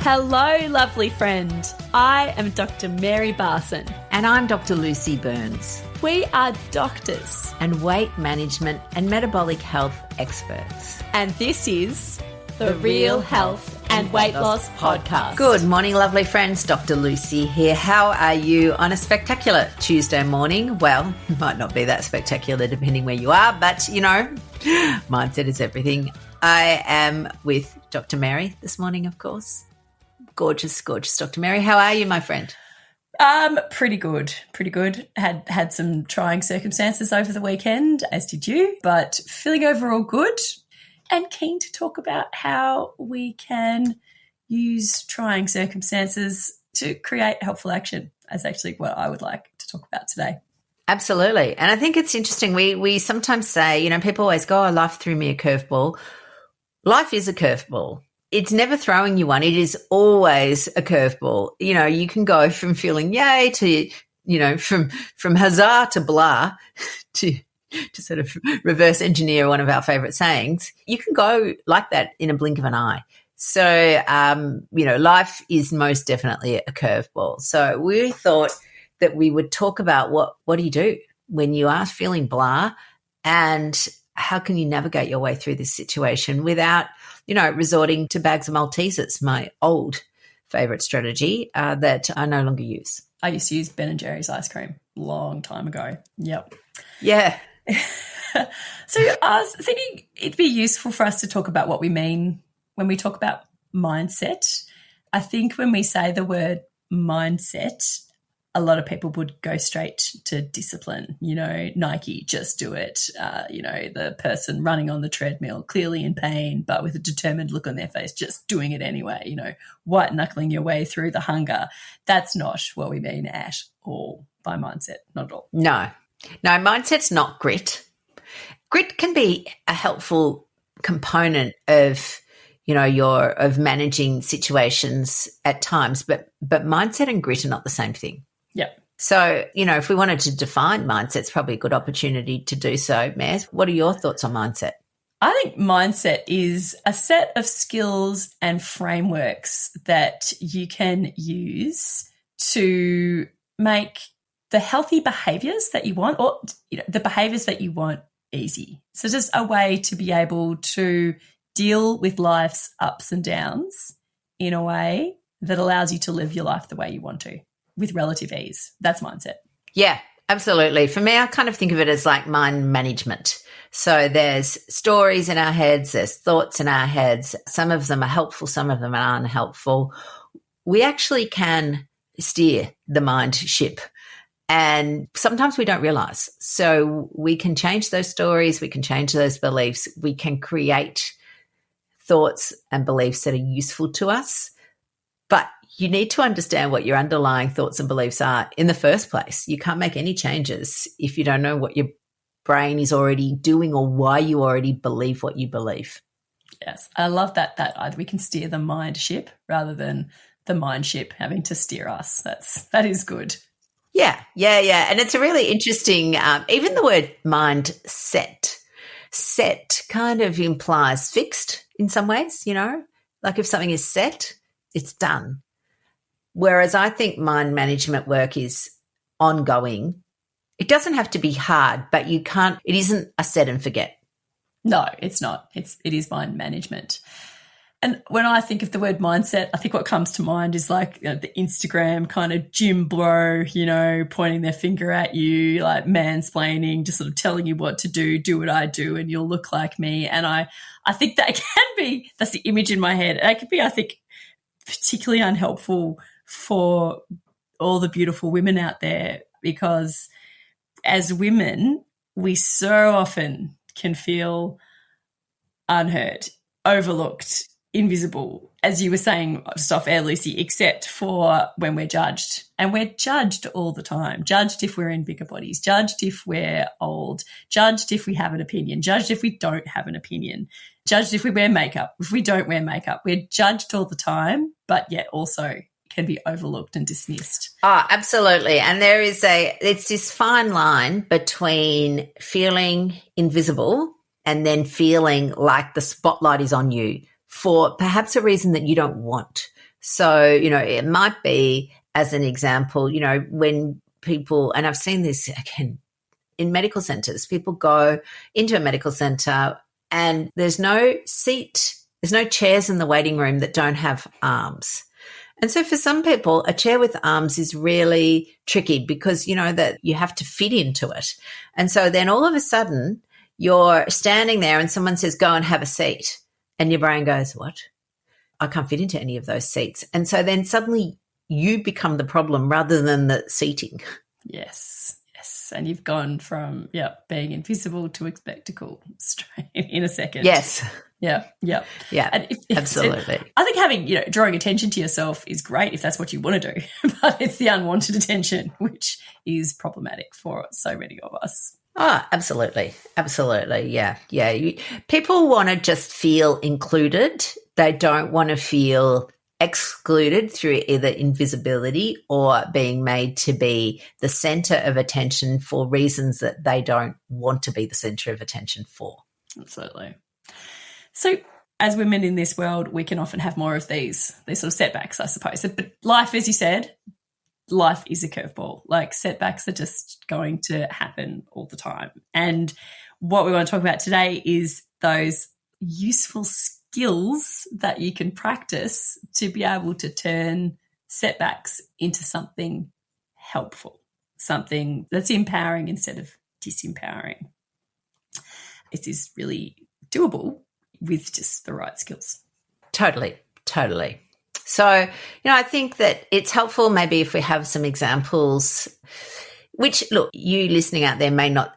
Hello, lovely friend. I am Dr. Mary Barson. And I'm Dr. Lucy Burns. We are doctors and weight management and metabolic health experts. And this is the Real Health and Weight Loss Podcast. Good morning, lovely friends. Dr. Lucy here. How are you on a spectacular Tuesday morning? Well, it might not be that spectacular depending where you are, but you know, mindset is everything. I am with Dr. Mary this morning, of course. Gorgeous, gorgeous Dr. Mary. How are you, my friend? Pretty good. Had some trying circumstances over the weekend, as did you, but feeling overall good and keen to talk about how we can use trying circumstances to create helpful action. That's actually what I would like to talk about today. Absolutely. And I think it's interesting. We sometimes say, you know, people always go, oh, life threw me a curveball. Life is a curveball. It's never throwing you one. It is always a curveball. You know, you can go from feeling yay to, you know, from huzzah to blah to sort of reverse engineer one of our favorite sayings. You can go like that in a blink of an eye. So, you know, life is most definitely a curveball. So we thought that we would talk about what do you do when you are feeling blah, and how can you navigate your way through this situation without, you know, resorting to bags of Maltesers, my old favourite strategy that I no longer use. I used to use Ben & Jerry's ice cream a long time ago. Yep. Yeah. So I was thinking it'd be useful for us to talk about what we mean when we talk about mindset. I think when we say the word mindset, a lot of people would go straight to discipline, you know, Nike, just do it. You know, the person running on the treadmill, clearly in pain, but with a determined look on their face, just doing it anyway, you know, white knuckling your way through the hunger. That's not what we mean at all by mindset, not at all. No, mindset's not grit. Grit can be a helpful component of, you know, of managing situations at times, but mindset and grit are not the same thing. Yeah. So, you know, if we wanted to define mindset, it's probably a good opportunity to do so. Maz, what are your thoughts on mindset? I think mindset is a set of skills and frameworks that you can use to make the healthy behaviours that you want, or you know, the behaviours that you want, easy. So just a way to be able to deal with life's ups and downs in a way that allows you to live your life the way you want to, with relative ease. That's mindset. Yeah, absolutely. For me, I kind of think of it as like mind management. So there's stories in our heads, there's thoughts in our heads. Some of them are helpful, some of them are unhelpful. We actually can steer the mind ship, and sometimes we don't realize. So we can change those stories, we can change those beliefs, we can create thoughts and beliefs that are useful to us. But you need to understand what your underlying thoughts and beliefs are in the first place. You can't make any changes if you don't know what your brain is already doing or why you already believe what you believe. Yes, I love that we can steer the mind ship rather than the mind ship having to steer us. That is good. Yeah. And it's a really interesting, even the word mindset. Set kind of implies fixed in some ways, you know, like if something is set, it's done. Whereas I think mind management work is ongoing. It doesn't have to be hard, but it isn't a set and forget. No, it's not. It is mind management. And when I think of the word mindset, I think what comes to mind is like, you know, the Instagram kind of gym bro, you know, pointing their finger at you, like mansplaining, just sort of telling you what to do what I do, and you'll look like me. And I think that's the image in my head. That could be, I think, particularly unhelpful for all the beautiful women out there, because as women, we so often can feel unheard, overlooked, invisible, as you were saying just off air, Lucy, except for when we're judged. And we're judged all the time, judged if we're in bigger bodies, judged if we're old, judged if we have an opinion, judged if we don't have an opinion, judged if we wear makeup, if we don't wear makeup. We're judged all the time, but yet also can be overlooked and dismissed. Oh, absolutely. And it's this fine line between feeling invisible and then feeling like the spotlight is on you for perhaps a reason that you don't want. So, it might be, as an example, when people, and I've seen this again in medical centers, people go into a medical center and there's no seat, there's no chairs in the waiting room that don't have arms. And so for some people, a chair with arms is really tricky because that you have to fit into it. And so then all of a sudden you're standing there and someone says, go and have a seat. And your brain goes, what? I can't fit into any of those seats. And so then suddenly you become the problem rather than the seating. Yes. And you've gone from, being invisible to a spectacle straight in a second. Yes. Yeah. And absolutely. I think having, drawing attention to yourself is great if that's what you want to do, but it's the unwanted attention which is problematic for so many of us. Oh, absolutely. Absolutely. Yeah. People want to just feel included. They don't want to feel excluded through either invisibility or being made to be the center of attention for reasons that they don't want to be the center of attention for. Absolutely. So as women in this world, we can often have more of these sort of setbacks, I suppose. But life, as you said, life is a curveball. Like, setbacks are just going to happen all the time. And what we want to talk about today is those useful skills that you can practice to be able to turn setbacks into something helpful, something that's empowering instead of disempowering. It is really doable with just the right skills. Totally. So, I think that it's helpful maybe if we have some examples, which, look, you listening out there may not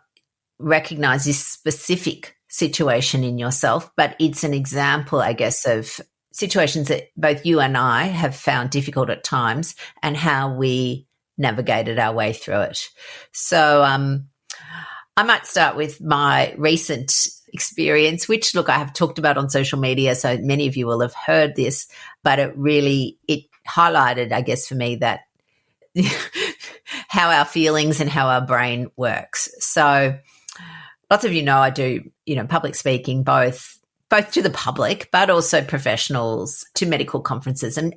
recognize this specific situation in yourself, but it's an example, I guess, of situations that both you and I have found difficult at times and how we navigated our way through it. So I might start with my recent experience, which, look, I have talked about on social media, so many of you will have heard this, but it highlighted, I guess, for me that how our feelings and how our brain works. So lots of I do, public speaking, both to the public, but also professionals, to medical conferences and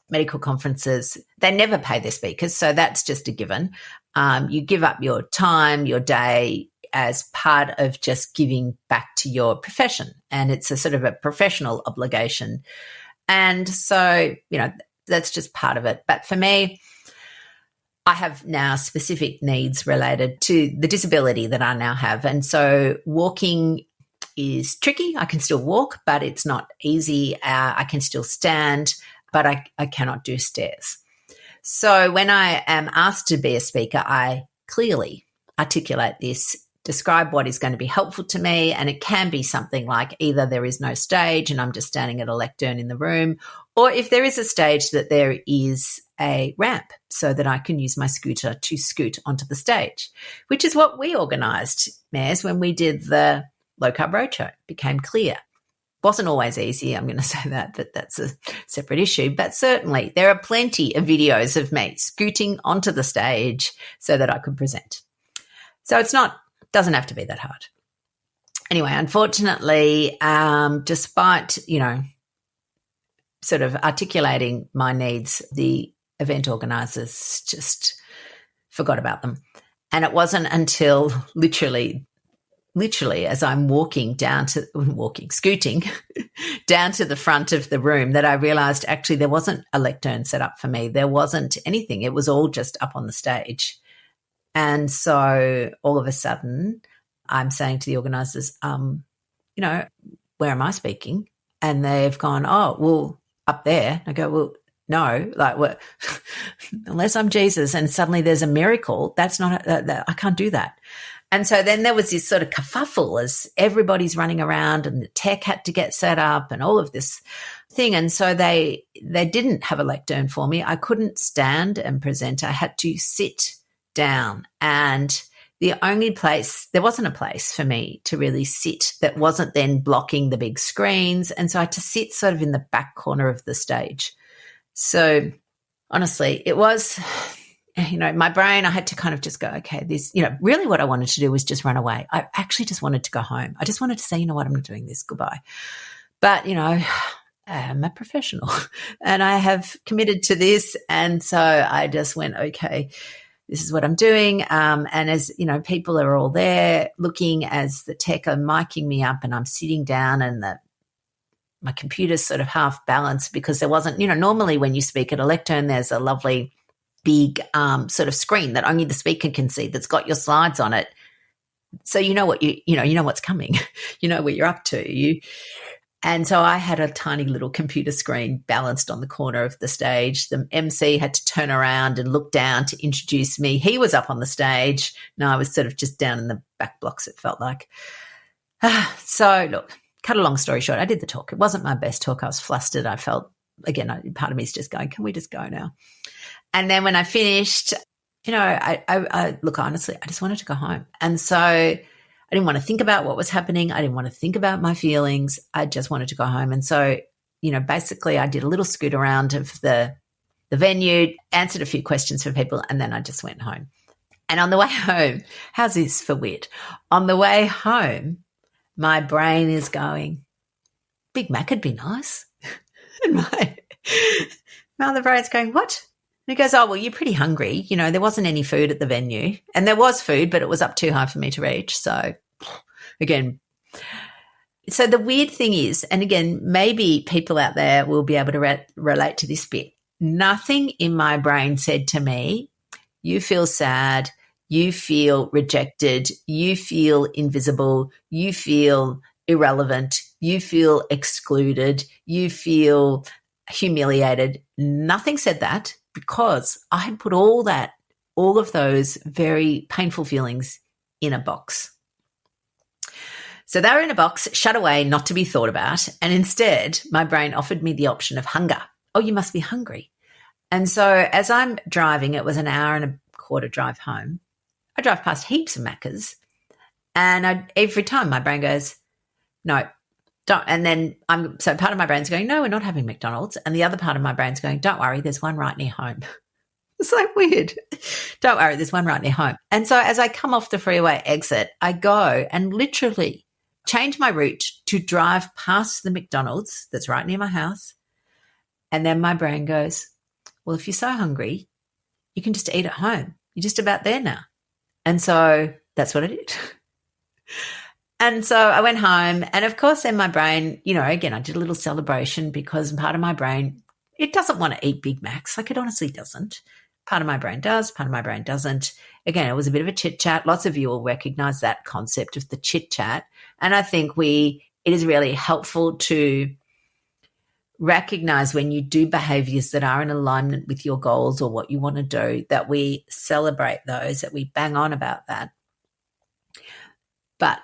medical conferences. They never pay their speakers, so that's just a given. You give up your time, your day, as part of just giving back to your profession. And it's a sort of a professional obligation. And so, that's just part of it. But for me, I have now specific needs related to the disability that I now have. And so walking is tricky. I can still walk, but it's not easy. I can still stand, but I cannot do stairs. So when I am asked to be a speaker, I clearly articulate this, describe what is going to be helpful to me, and it can be something like either there is no stage and I'm just standing at a lectern in the room, or if there is a stage, that there is a ramp so that I can use my scooter to scoot onto the stage, which is what we organised, Mares, when we did the Low Carb Roadshow. It became clear. Wasn't always easy, I'm going to say that, but that's a separate issue. But certainly there are plenty of videos of me scooting onto the stage so that I could present. So doesn't have to be that hard. Anyway, unfortunately, despite, sort of articulating my needs, the event organisers just forgot about them. And it wasn't until literally as I'm scooting down to the front of the room that I realised actually there wasn't a lectern set up for me. There wasn't anything. It was all just up on the stage. And so all of a sudden I'm saying to the organisers, where am I speaking? And they've gone, oh, well, up there. I go, well, no, unless I'm Jesus and suddenly there's a miracle, that's not, I can't do that. And so then there was this sort of kerfuffle as everybody's running around and the tech had to get set up and all of this thing. And so they didn't have a lectern for me. I couldn't stand and present. I had to sit down, and there wasn't a place for me to really sit that wasn't then blocking the big screens. And so I had to sit sort of in the back corner of the stage. So honestly, it was, my brain, I had to kind of just go, okay, this, really what I wanted to do was just run away. I actually just wanted to go home. I just wanted to say, you know what, I'm not doing this. Goodbye. But, am a professional and I have committed to this. And so I just went, okay, this is what I'm doing. And as you know, people are all there looking as the tech are miking me up, and I'm sitting down, and my computer's sort of half balanced because there wasn't, normally when you speak at a lectern, there's a lovely big sort of screen that only the speaker can see that's got your slides on it. So you know what you know what's coming, you know what you're up to. And so I had a tiny little computer screen balanced on the corner of the stage. The MC had to turn around and look down to introduce me. He was up on the stage. No, I was sort of just down in the back blocks, it felt like. So look, cut a long story short, I did the talk. It wasn't my best talk. I was flustered. I felt, again, part of me is just going, can we just go now? And then when I finished, I look, honestly, I just wanted to go home. And so I didn't want to think about what was happening. I didn't want to think about my feelings. I just wanted to go home. And so, basically I did a little scoot around of the venue, answered a few questions for people, and then I just went home. And on the way home, how's this for wit? On the way home, my brain is going, Big Mac would be nice. And my other brain's going, what? And he goes, oh, well, you're pretty hungry. There wasn't any food at the venue. And there was food, but it was up too high for me to reach. So, again, so the weird thing is, and again, maybe people out there will be able to relate to this bit. Nothing in my brain said to me, you feel sad, you feel rejected, you feel invisible, you feel irrelevant, you feel excluded, you feel humiliated. Nothing said that, because I had put all of those very painful feelings in a box. So they were in a box, shut away, not to be thought about. And instead, my brain offered me the option of hunger. Oh, you must be hungry. And so as I'm driving, it was an hour and a quarter drive home. I drive past heaps of Maccas, and every time my brain goes, no, don't. And then so part of my brain's going, no, we're not having McDonald's. And the other part of my brain's going, don't worry, there's one right near home. It's like weird. Don't worry, there's one right near home. And so as I come off the freeway exit, I go and literally change my route to drive past the McDonald's that's right near my house. And then my brain goes, well, if you're so hungry, you can just eat at home. You're just about there now. And so that's what I did. And so I went home, and of course then my brain, again, I did a little celebration, because part of my brain, it doesn't want to eat Big Macs. Like, it honestly doesn't. Part of my brain does, part of my brain doesn't. Again, it was a bit of a chit chat. Lots of you will recognize that concept of the chit chat. And I think it is really helpful to recognize when you do behaviors that are in alignment with your goals or what you want to do, that we celebrate those, that we bang on about that. But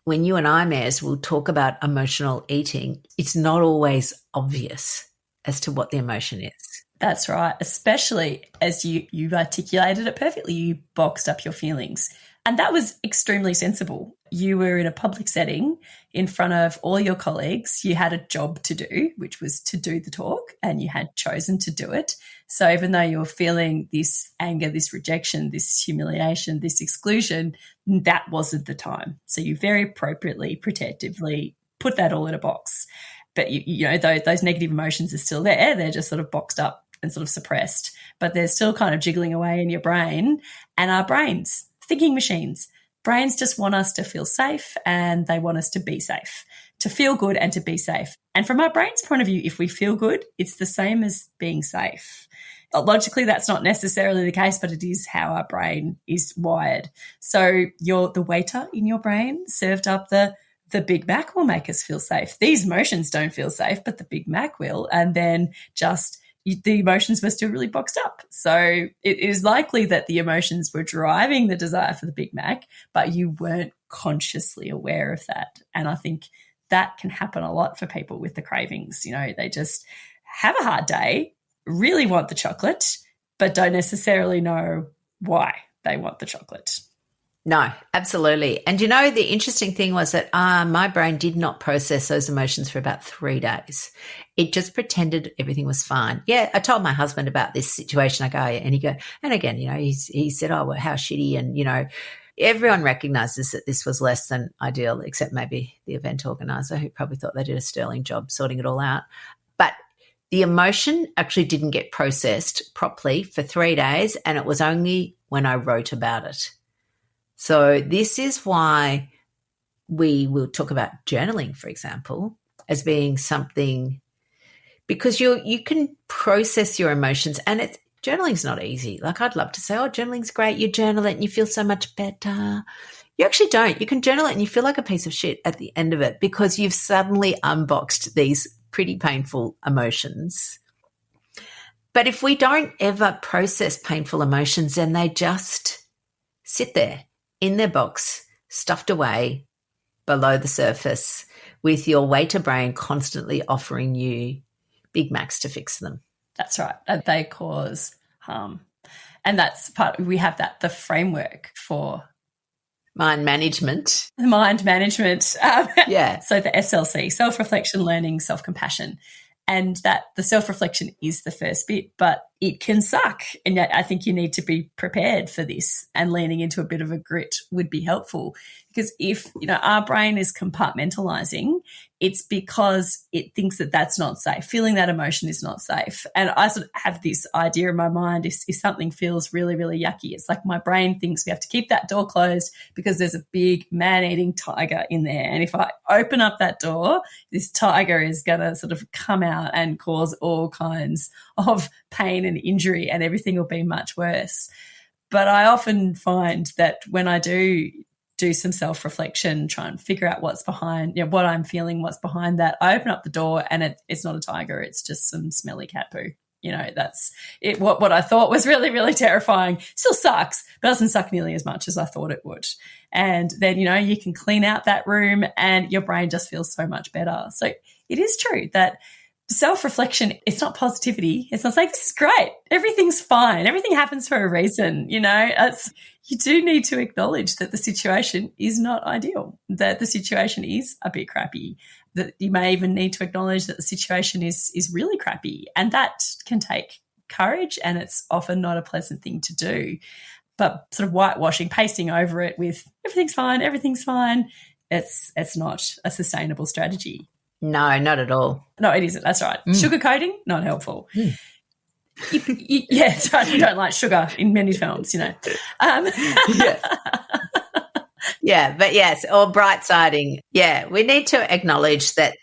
when you and I, Mares, will talk about emotional eating, it's not always obvious as to what the emotion is. That's right, especially as you've articulated it perfectly. You boxed up your feelings. And that was extremely sensible. You were in a public setting in front of all your colleagues. You had a job to do, which was to do the talk, and you had chosen to do it. So even though you were feeling this anger, this rejection, this humiliation, this exclusion, that wasn't the time. So you very appropriately, protectively put that all in a box. But, those negative emotions are still there. They're just sort of boxed up and sort of suppressed, but they're still kind of jiggling away in your brain. And our brains, thinking machines, brains just want us to feel safe, and they want us to be safe, to feel good and to be safe. And from our brain's point of view, if we feel good, it's the same as being safe. Logically, that's not necessarily the case, but it is how our brain is wired. So the waiter in your brain served up the Big Mac will make us feel safe. These emotions don't feel safe, but the Big Mac will. And then the emotions were still really boxed up. So it is likely that the emotions were driving the desire for the Big Mac, but you weren't consciously aware of that. And I think that can happen a lot for people with the cravings. They just have a hard day, really want the chocolate, but don't necessarily know why they want the chocolate. No, absolutely. And the interesting thing was that my brain did not process those emotions for about 3 days. It just pretended everything was fine. Yeah, I told my husband about this situation. I go, and he go, and again, he said, oh, well, how shitty. And, everyone recognises that this was less than ideal, except maybe the event organiser, who probably thought they did a sterling job sorting it all out. But the emotion actually didn't get processed properly for 3 days, and it was only when I wrote about it. So this is why we will talk about journaling, for example, as being something, because you can process your emotions, and journaling's not easy. Like, I'd love to say, oh, journaling's great. You journal it and you feel so much better. You actually don't. You can journal it and you feel like a piece of shit at the end of it because you've suddenly unboxed these pretty painful emotions. But if we don't ever process painful emotions, then they just sit there in their box, stuffed away below the surface, with your waiter brain constantly offering you Big Macs to fix them. That's right. They cause harm. And that's we have the framework for mind management. Yeah. So the SLC, self-reflection, learning, self-compassion. And that the self-reflection is the first bit, but it can suck. And I think you need to be prepared for this, and leaning into a bit of a grit would be helpful. Because if, our brain is compartmentalizing, it's because it thinks that that's not safe. Feeling that emotion is not safe. And I sort of have this idea in my mind, if something feels really, really yucky, it's like my brain thinks we have to keep that door closed because there's a big man-eating tiger in there. And if I open up that door, this tiger is going to sort of come out and cause all kinds of pain and injury, and everything will be much worse. But I often find that when I do some self-reflection, try and figure out what's behind, what I'm feeling, what's behind that, I open up the door and it's not a tiger, it's just some smelly cat poo. That's it. What I thought was really, really terrifying still sucks, but doesn't suck nearly as much as I thought it would. And then, you can clean out that room and your brain just feels so much better. So it is true that self-reflection, it's not positivity. It's not like, this is great, everything's fine, everything happens for a reason. You do need to acknowledge that the situation is not ideal, that the situation is a bit crappy, that you may even need to acknowledge that the situation is really crappy, and that can take courage, and it's often not a pleasant thing to do. But sort of whitewashing, pasting over it with everything's fine, it's not a sustainable strategy. No, not at all. No, it isn't. That's right. Sugarcoating, not helpful. Yeah, sorry, you don't like sugar in many films, Yeah, but yes, or bright siding. Yeah, we need to acknowledge that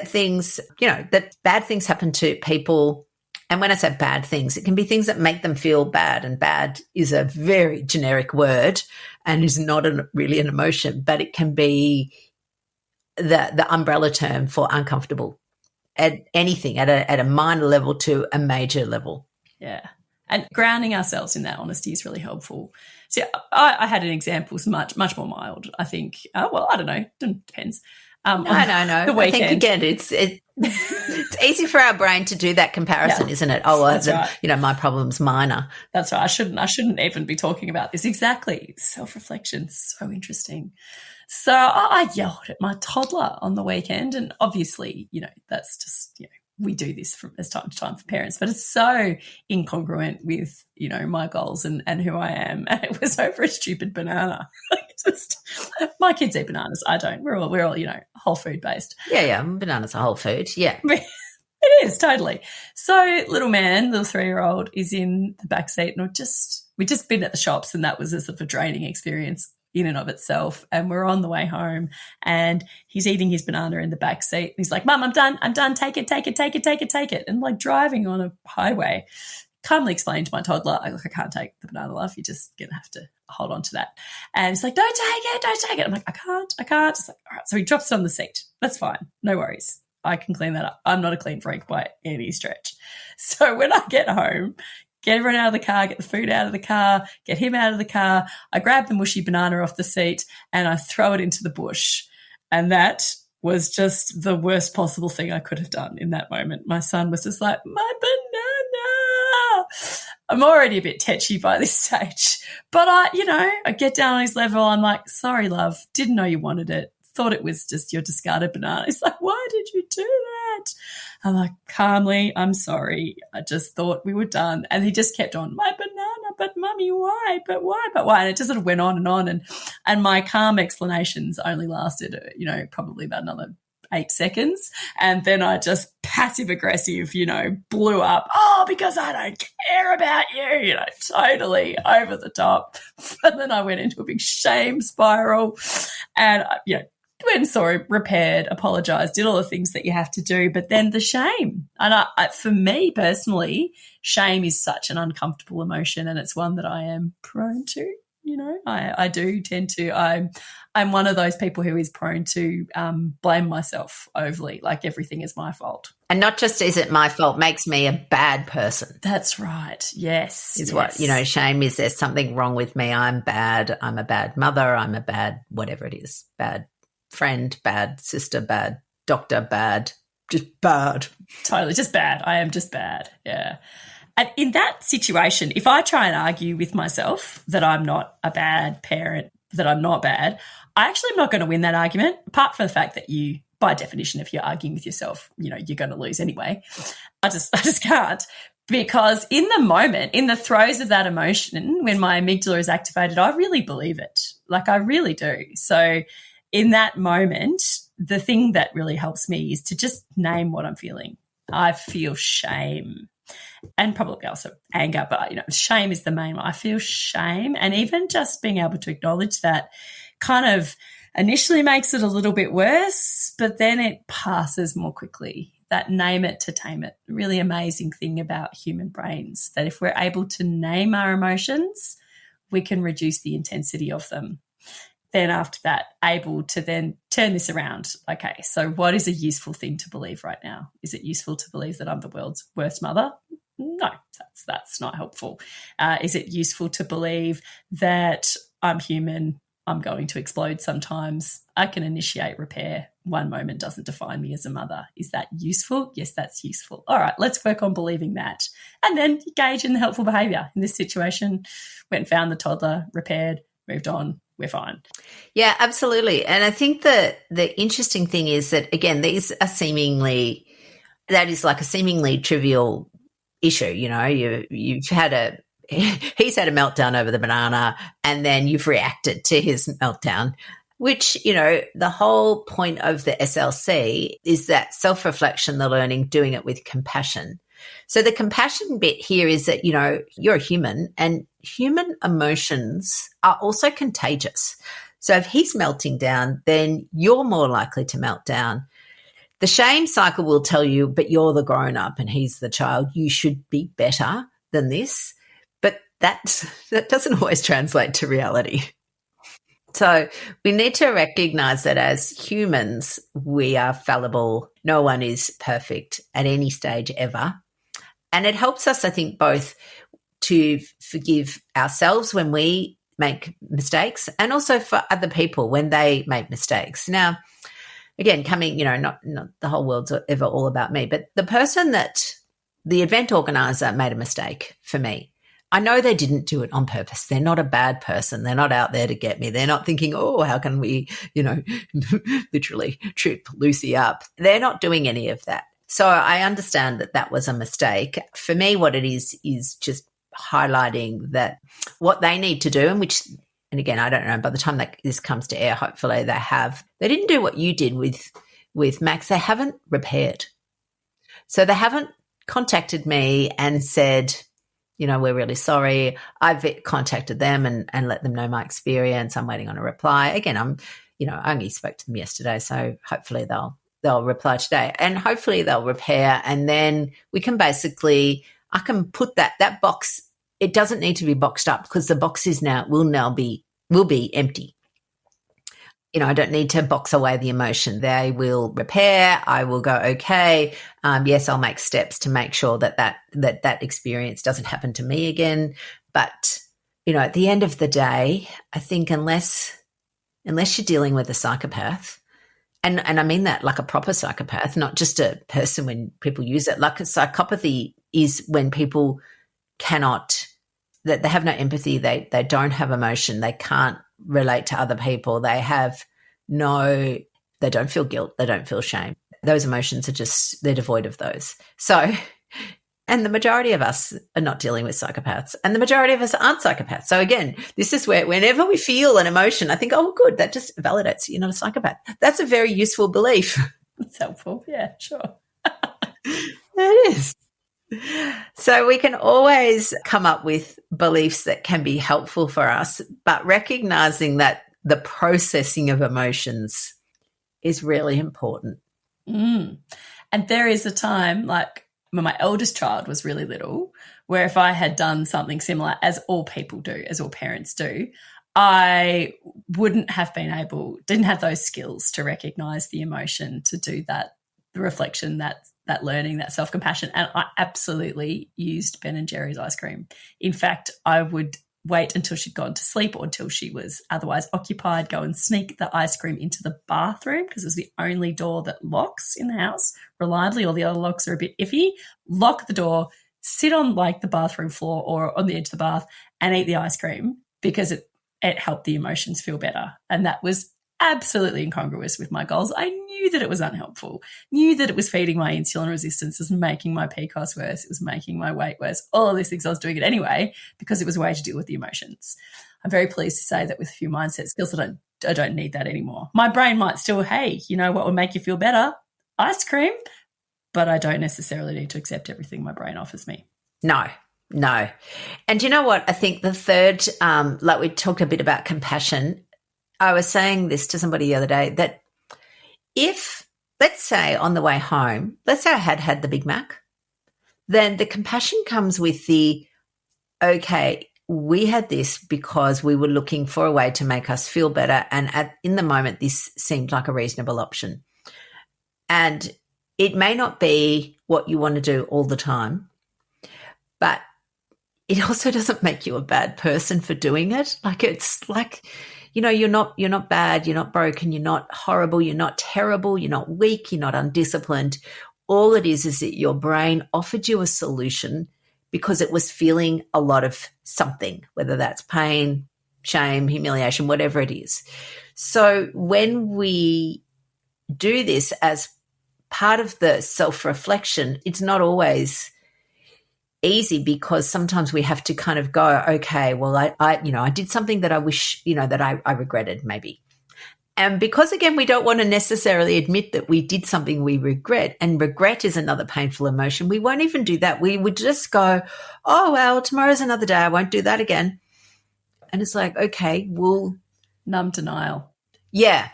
things, that bad things happen to people. And when I say bad things, it can be things that make them feel bad, and bad is a very generic word and is not really an emotion, but it can be the umbrella term for uncomfortable at anything, at a minor level to a major level. Yeah. And grounding ourselves in that honesty is really helpful. So I had an example, much, much more mild, I think. I don't know. It depends. No. The weekend. I think, again, it's easy for our brain to do that comparison, isn't it? Oh, well, right. My problem's minor. That's right. I shouldn't even be talking about this. Exactly. Self-reflection, so interesting. So I yelled at my toddler on the weekend, and obviously, that's just, we do this from as time to time for parents, but it's so incongruent with, my goals and who I am. And it was over a stupid banana. My kids eat bananas. I don't. We're all, whole food based. Yeah. Bananas are whole food. Yeah. It is, totally. So little 3-year-old is in the back seat, and we'd just been at the shops, and that was a sort of a draining experience in and of itself. And we're on the way home, and he's eating his banana in the back seat. And he's like, Mum, I'm done. Take it. And like driving on a highway, calmly explained to my toddler, I can't take the banana, love. You're just going to have to hold on to that. And he's like, don't take it. I'm like, I can't. It's like, all right. So he drops it on the seat. That's fine. No worries. I can clean that up. I'm not a clean freak by any stretch. So when I get home, get everyone out of the car, get the food out of the car, get him out of the car, I grab the mushy banana off the seat and I throw it into the bush. And that was just the worst possible thing I could have done in that moment. My son was just like, my banana. I'm already a bit tetchy by this stage. But I get down on his level. I'm like, sorry, love, didn't know you wanted it. Thought it was just your discarded banana. He's like, why did you do that? I'm like, calmly, I'm sorry. I just thought we were done. And he just kept on, my banana. but mummy, why? But why? But why? And it just sort of went on. And my calm explanations only lasted, probably about another 8 seconds. And then I just passive aggressive, blew up. Oh, because I don't care about you, totally over the top. And then I went into a big shame spiral and, went and saw him, repaired, apologised, did all the things that you have to do. But then the shame. And for me personally, shame is such an uncomfortable emotion, and it's one that I am prone to. I do tend to, I'm one of those people who is prone to blame myself overly, like everything is my fault. And not just is it my fault, makes me a bad person. That's right. Yes. Is what, shame is there's something wrong with me. I'm bad. I'm a bad mother. I'm a bad whatever it is. Bad friend, bad sister, bad doctor, bad, just bad. Totally, just bad. I am just bad. Yeah. And in that situation, if I try and argue with myself that I'm not a bad parent, that I'm not bad, I actually am not going to win that argument, apart from the fact that you, by definition, if you're arguing with yourself, you're going to lose anyway. I just can't, because in the moment, in the throes of that emotion, when my amygdala is activated, I really believe it. Like I really do. So in that moment, the thing that really helps me is to just name what I'm feeling. I feel shame. And probably also anger, but, shame is the main one. I feel shame, and even just being able to acknowledge that kind of initially makes it a little bit worse, but then it passes more quickly. That name it to tame it. Really amazing thing about human brains, that if we're able to name our emotions, we can reduce the intensity of them. Then after that, able to then turn this around. Okay, so what is a useful thing to believe right now? Is it useful to believe that I'm the world's worst mother? No, that's not helpful. Is it useful to believe that I'm human, I'm going to explode sometimes, I can initiate repair, one moment doesn't define me as a mother? Is that useful? Yes, that's useful. All right, let's work on believing that. And then engage in the helpful behaviour. In this situation, went and found the toddler, repaired, moved on, we're fine. Yeah, absolutely. And I think the interesting thing is that, again, these are that is like a seemingly trivial issue. He's had a meltdown over the banana, and then you've reacted to his meltdown, which, the whole point of the SLC is that self-reflection, the learning, doing it with compassion. So the compassion bit here is that, you're a human, and human emotions are also contagious. So if he's melting down, then you're more likely to melt down. The shame cycle will tell you, but you're the grown-up and he's the child. You should be better than this. But that doesn't always translate to reality. So we need to recognize that as humans, we are fallible. No one is perfect at any stage ever. And it helps us, I think, both to forgive ourselves when we make mistakes, and also for other people when they make mistakes. Now, again, not the whole world's ever all about me, but the event organizer made a mistake for me. I know they didn't do it on purpose. They're not a bad person. They're not out there to get me. They're not thinking, oh, how can we, literally trip Lucy up. They're not doing any of that. So I understand that was a mistake. For me, what it is just highlighting that what they need to do, and again, I don't know, by the time that this comes to air, hopefully they didn't do what you did with Max. They haven't repaired. So they haven't contacted me and said, we're really sorry. I've contacted them and let them know my experience. I'm waiting on a reply. Again, I only spoke to them yesterday, so hopefully they'll reply today, and hopefully they'll repair. And then we can I can put that box. It doesn't need to be boxed up, because the box will be empty. I don't need to box away the emotion. They will repair. I will go, okay. Yes, I'll make steps to make sure that experience doesn't happen to me again. But, at the end of the day, I think unless you're dealing with a psychopath, and I mean that like a proper psychopath, not just a person when people use it, like a psychopathy is when people that they have no empathy, they don't have emotion, they can't relate to other people, they don't feel guilt, they don't feel shame. Those emotions they're devoid of those. So And the majority of us are not dealing with psychopaths, and the majority of us aren't psychopaths. So again, this is where whenever we feel an emotion, I think, oh, good, that just validates you're not a psychopath. That's a very useful belief. It's helpful. Yeah, sure. It is. So we can always come up with beliefs that can be helpful for us, but recognizing that the processing of emotions is really important. And there is a time, like when my eldest child was really little, where if I had done something similar, as all people do, as all parents do, I wouldn't have been able, didn't have those skills to recognize the emotion, to do that, the reflection, that learning, that self-compassion. And I absolutely used Ben and Jerry's ice cream. In fact, I would wait until she'd gone to sleep or until she was otherwise occupied, go and sneak the ice cream into the bathroom because it's the only door that locks in the house reliably. All the other locks are a bit iffy. Lock the door, sit on like the bathroom floor or on the edge of the bath and eat the ice cream because it helped the emotions feel better. And that was absolutely incongruous with my goals. I knew that it was unhelpful, knew that it was feeding my insulin resistance, it was making my PCOS worse, it was making my weight worse, all of these things. I was doing it anyway because it was a way to deal with the emotions. I'm very pleased to say that with a few mindset skills, I don't need that anymore. My brain might still, hey, you know what would make you feel better? Ice cream. But I don't necessarily need to accept everything my brain offers me. No. And you know what? I think the third, like we talked a bit about compassion, I was saying this to somebody the other day that if, let's say on the way home, let's say I had the Big Mac, then the compassion comes with the, okay, we had this because we were looking for a way to make us feel better. And in the moment, this seemed like a reasonable option. And it may not be what you want to do all the time, but it also doesn't make you a bad person for doing it. Like it's like, you know, you're not bad, you're not broken, you're not horrible, you're not terrible, you're not weak, you're not undisciplined. All it is that your brain offered you a solution because it was feeling a lot of something, whether that's pain, shame, humiliation, whatever it is. So when we do this as part of the self-reflection, it's not always easy because sometimes we have to kind of go, okay, well, I did something that I wish, that I regretted maybe. And because, again, we don't want to necessarily admit that we did something we regret, and regret is another painful emotion, we won't even do that. We would just go, oh, well, tomorrow's another day. I won't do that again. And it's like, okay, well. Numb denial. Yeah.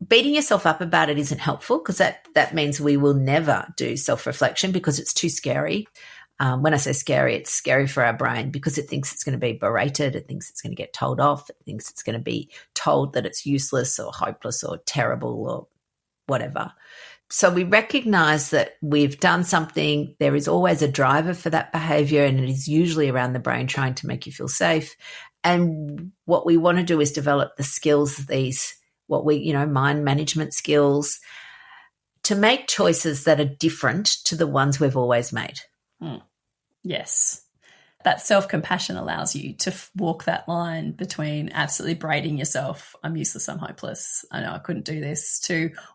Beating yourself up about it isn't helpful because that means we will never do self-reflection because it's too scary. When I say scary, it's scary for our brain because it thinks it's going to be berated. It thinks it's going to get told off. It thinks it's going to be told that it's useless or hopeless or terrible or whatever. So we recognize that we've done something. There is always a driver for that behavior, and it is usually around the brain trying to make you feel safe. And what we want to do is develop the skills, these, what we, mind management skills, to make choices that are different to the ones we've always made. Yes. That self-compassion allows you to walk that line between absolutely berating yourself, I'm useless, I'm hopeless, I know I couldn't do this,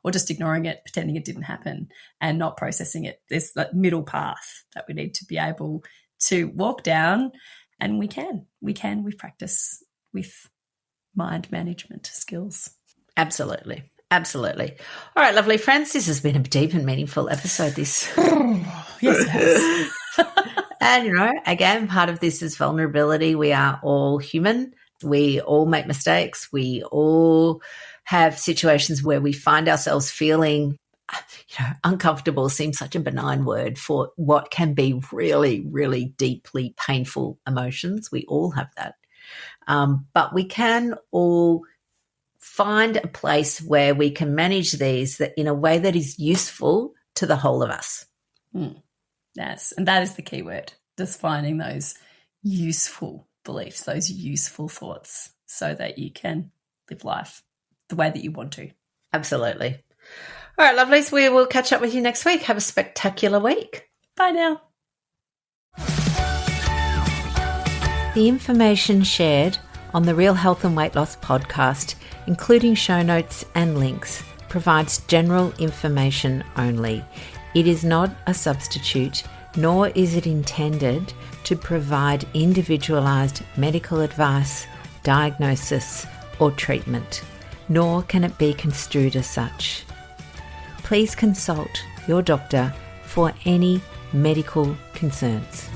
or just ignoring it, pretending it didn't happen and not processing it. There's that middle path that we need to be able to walk down, and we practice with mind management skills. Absolutely. All right, lovely friends, this has been a deep and meaningful episode. This. Yes, it has. And, again, part of this is vulnerability. We are all human. We all make mistakes. We all have situations where we find ourselves feeling, uncomfortable seems such a benign word for what can be really, really deeply painful emotions. We all have that. But we can all find a place where we can manage these that in a way that is useful to the whole of us. Yes, and that is the key word, just finding those useful beliefs, those useful thoughts so that you can live life the way that you want to. Absolutely. All right, lovelies, we will catch up with you next week. Have a spectacular week. Bye now. The information shared on the Real Health and Weight Loss podcast, including show notes and links, provides general information only. It is not a substitute nor is it intended to provide individualised medical advice, diagnosis, or treatment, nor can it be construed as such. Please consult your doctor for any medical concerns.